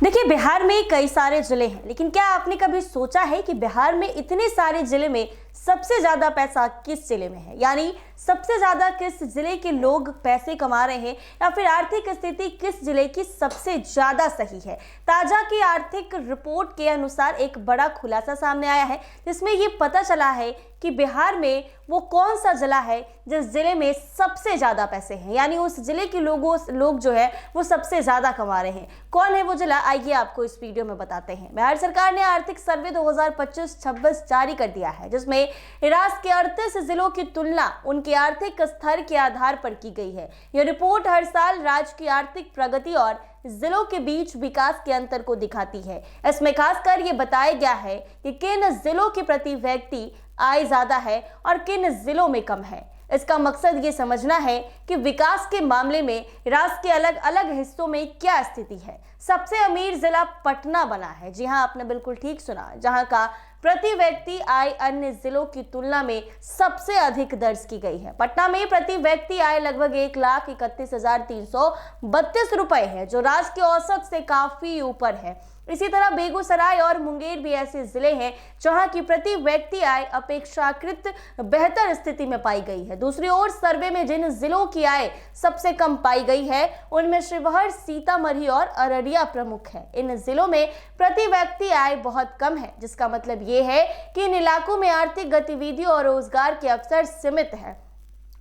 देखिए, बिहार में कई सारे जिले हैं, लेकिन क्या आपने कभी सोचा है कि बिहार में इतने सारे जिले में सबसे ज्यादा पैसा किस जिले में है? यानी सबसे ज्यादा किस जिले के लोग पैसे कमा रहे हैं, या फिर आर्थिक स्थिति किस जिले की सबसे ज्यादा सही है? ताजा की आर्थिक रिपोर्ट के अनुसार एक बड़ा खुलासा सामने आया है, जिसमें ये पता चला है कि बिहार में वो कौन सा जिला है जिस जिले में सबसे ज्यादा पैसे हैं, यानी उस जिले के लोग जो है वो सबसे ज्यादा कमा रहे हैं। कौन है वो जिला, आइए आपको इस वीडियो में बताते हैं। बिहार सरकार ने आर्थिक सर्वे 2025-26 जारी कर दिया है, जिसमें राज्य के 38 जिलों की तुलना उनके आर्थिक स्तर के आधार पर की गई है। यह रिपोर्ट हर साल राज्य की आर्थिक प्रगति और जिलों के बीच विकास के अंतर को दिखाती है। इसमें खासकर ये बताया गया है कि किन जिलों की प्रति व्यक्ति आय ज्यादा है और किन जिलों में कम है। इसका मकसद ये समझना है कि विकास के मामले में राज्य के अलग अलग हिस्सों में क्या स्थिति है। सबसे अमीर जिला पटना बना है। जी हाँ, आपने बिल्कुल ठीक सुना, जहां का प्रति व्यक्ति आय अन्य जिलों की तुलना में सबसे अधिक दर्ज की गई है। पटना में प्रति व्यक्ति आय लगभग 1,31,332 रुपए है, जो राज्य के औसत से काफी ऊपर है। इसी तरह बेगूसराय और मुंगेर भी ऐसे जिले हैं जहां की प्रति व्यक्ति आय अपेक्षाकृत बेहतर स्थिति में पाई गई है। दूसरी ओर सर्वे में जिन जिलों की आय सबसे कम पाई गई है, उनमें शिवहर, सीतामढ़ी और अररिया प्रमुख है। इन जिलों में प्रति व्यक्ति आय बहुत कम है, जिसका मतलब ये है कि इन इलाकों में आर्थिक गतिविधियों और रोजगार के अवसर सीमित है।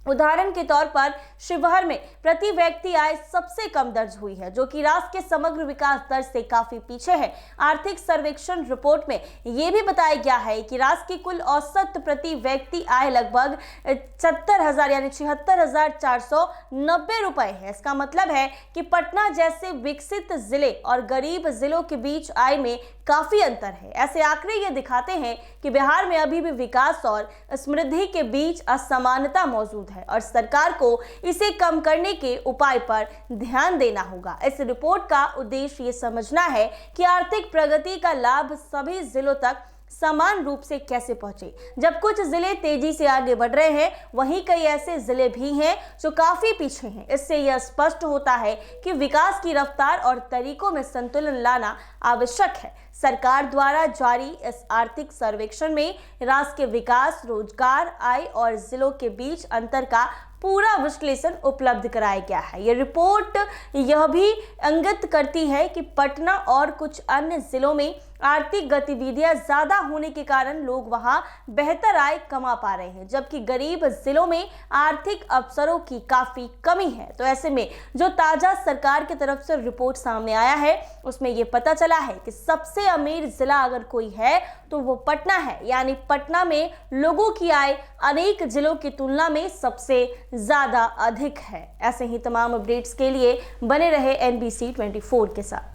उदाहरण के तौर पर शिवहर में प्रति व्यक्ति आय सबसे कम दर्ज हुई है, जो कि राज्य के समग्र विकास दर से काफी पीछे है। आर्थिक सर्वेक्षण रिपोर्ट में यह भी बताया गया है कि राज्य की कुल औसत प्रति व्यक्ति आय लगभग 76,000 यानी 76,490 रुपए है। इसका मतलब है कि पटना जैसे विकसित जिले और गरीब जिलों के बीच आय में काफी अंतर है। ऐसे आंकड़े ये दिखाते हैं कि बिहार में अभी भी विकास और समृद्धि के बीच असमानता मौजूद है और सरकार को इसे कम करने के उपाय पर ध्यान देना होगा। इस रिपोर्ट का उद्देश्य ये समझना है कि आर्थिक प्रगति का लाभ सभी जिलों तक समान रूप से कैसे पहुंचे। जब कुछ जिले तेजी से आगे बढ़ रहे हैं, वहीं कई ऐसे जिले भी हैं जो काफी पीछे हैं। इससे यह स्पष्ट होता है कि विकास की रफ्तार और तरीकों में संतुलन लाना आवश्यक है। सरकार द्वारा जारी इस आर्थिक सर्वेक्षण में राज्य के विकास, रोजगार, आय और जिलों के बीच अंतर का पूरा विश्लेषण उपलब्ध कराया गया है। यह रिपोर्ट यह भी इंगित करती है कि पटना और कुछ अन्य जिलों में आर्थिक गतिविधियां ज्यादा होने के कारण लोग वहां बेहतर आय कमा पा रहे हैं, जबकि गरीब जिलों में आर्थिक अवसरों की काफी कमी है। तो ऐसे में जो ताजा सरकार की तरफ से रिपोर्ट सामने आया है, उसमें यह पता चला है कि सबसे अमीर जिला अगर कोई है तो वो पटना है, यानी पटना में लोगों की आय अनेक जिलों की तुलना में सबसे ज्यादा अधिक है। ऐसे ही तमाम अपडेट्स के लिए बने रहे NBC 24 के साथ।